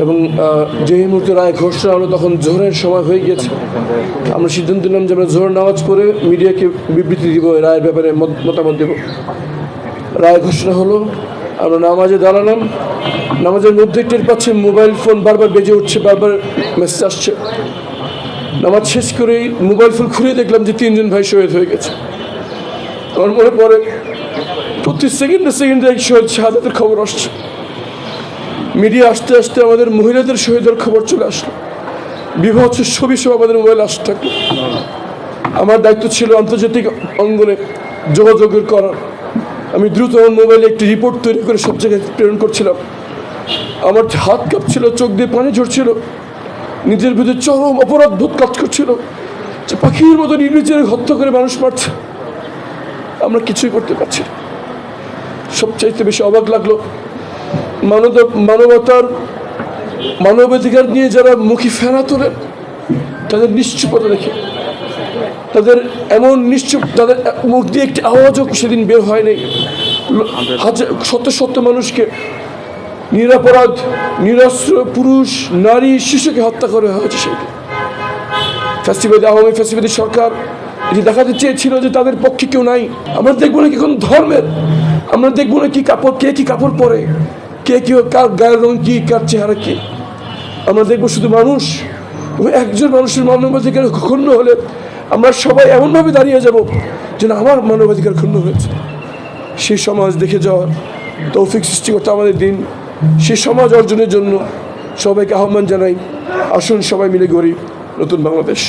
এবং যেই মুহূর্তে রায় ঘোষণা হলো তখন জোহরের সময় হয়ে গিয়েছে। আমরা সিদ্ধান্ত নিলাম যে আমরা জোহর নামাজ পড়ে মিডিয়াকে বিবৃতি দিব, রায়ের ব্যাপারে মতামত দেব। রায় ঘোষণা হলো, আমরা নামাজে দাঁড়ালাম। নামাজের মধ্যে টের পাচ্ছে মোবাইল ফোন বারবার বেজে উঠছে, বারবার মেসেজ আসছে। নামাজ শেষ করেই মোবাইল ফোন খুলে দেখলাম যে 3 জন ভাই শহীদ হয়ে গেছে। আমার মনে পড়ে প্রতি সেকেন্ডে এক শহীদ শাহাদাতের খবর আসছে। মিডিয়া আসতে আসতে আমাদের মহিলাদের শহীদের খবর চলে আসলো, বিভৎস ছবি সব আমাদের মোবাইলে আসতে থাকলো। আমার দায়িত্ব ছিল আন্তর্জাতিক অঙ্গনে যোগাযোগের করার। আমি দ্রুত আমার মোবাইলে একটি রিপোর্ট তৈরি করে সব জায়গায় প্রেরণ করছিলাম। আমার হাত কাঁপছিল, চোখ দিয়ে পানি ঝরছিল, নিজের ভিতরে চরম অপরাধবোধ কাজ করছিল যে পাখির মতো নিজের হত্যা করে মানুষ মারছে, আমরা কিছুই করতে পারছি না। সবচাইতে বেশি অবাক লাগলো মানবাধিকার নিয়ে যারা মুখে ফেরা তোলেন তাদের নিশ্চুপতা দেখে, তাদের এমন নিশ্চুপ, তাদের মুখ দিয়ে একটি আওয়াজও সেদিন বের হয় নাই। শত মানুষকে, নিরাপরাধ নিরস্ত্র পুরুষ নারী শিশুকে হত্যা করা হয়েছে। সেটি আওয়ামী ফ্যাসিবাদী সরকার এটি দেখাতে চেয়েছিল যে তাদের পক্ষে কেউ নাই। আমরা দেখবো না কি কোন ধর্মের, আমরা দেখবো না কি কাপড়, কে কি কাপড় পরে, কে কি, কার গায়ের রং কি, কার চেহারা কি। আমরা দেখবো শুধু মানুষ। এবং একজন মানুষের মানবাধিকার ক্ষুণ্ণ হলে আমরা সবাই এমনভাবে দাঁড়িয়ে যাব যেন আমার মানবাধিকার ক্ষুণ্ণ হয়েছে। সেই সমাজ দেখে যাওয়ার তৌফিক সৃষ্টি করতে আমাদের দিন। সেই সমাজ অর্জনের জন্য সবাইকে আহ্বান জানাই, আসুন সবাই মিলে গড়ি নতুন বাংলাদেশ।